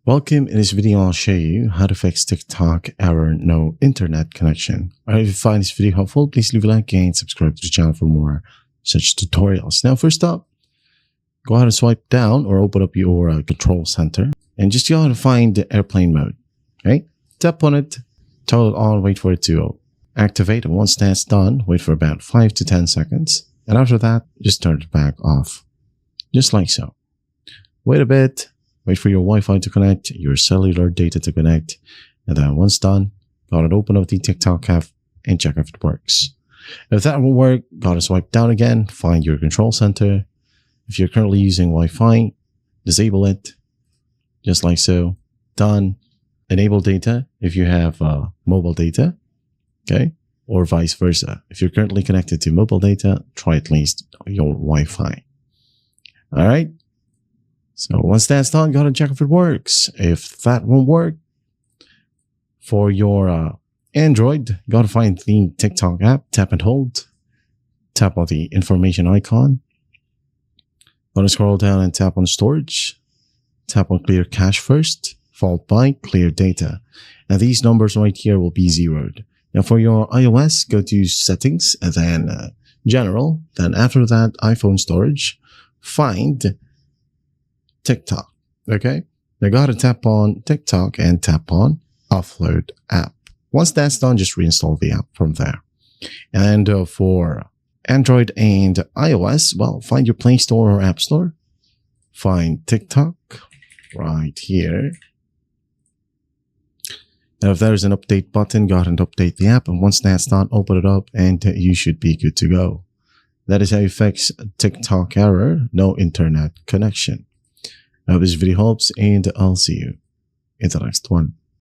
Welcome. In this video, I'll show you how to fix TikTok error no internet connection. Alright, if you find this video helpful, please leave a like and subscribe to the channel for more such tutorials. Now, first up, go ahead and swipe down or open up your control center and just go ahead and find the airplane mode. Okay, tap on it, toggle it on, wait for it to activate. And once that's done, wait for about 5 to 10 seconds. And after that, just turn it back off, just like so. Wait a bit. Wait for your Wi-Fi to connect, your cellular data to connect, and then once done, go ahead and open up the TikTok app and check if it works. If that won't work, go ahead and swipe down again, find your control center. If you're currently using Wi-Fi, disable it, just like so. Done. Enable data if you have mobile data, okay, or vice versa. If you're currently connected to mobile data, try at least your Wi-Fi. All right. So once that's done, go ahead and check if it works. If that won't work, for your Android, go ahead and find the TikTok app, tap and hold, tap on the information icon. Go ahead and scroll down and tap on storage, tap on clear cache first, followed by clear data. And these numbers right here will be zeroed. Now for your iOS, go to settings and then general. Then after that, iPhone storage, find TikTok. Okay, now go ahead and tap on TikTok and tap on offload app. Once that's done, just reinstall the app from there. And for Android and iOS, well, find your Play Store or App Store, find TikTok right here. Now if there's an update button, go ahead and update the app, and once that's done, open it up and you should be good to go. That is how you fix TikTok error no internet connection. I hope this video helps, and I'll see you in the next one.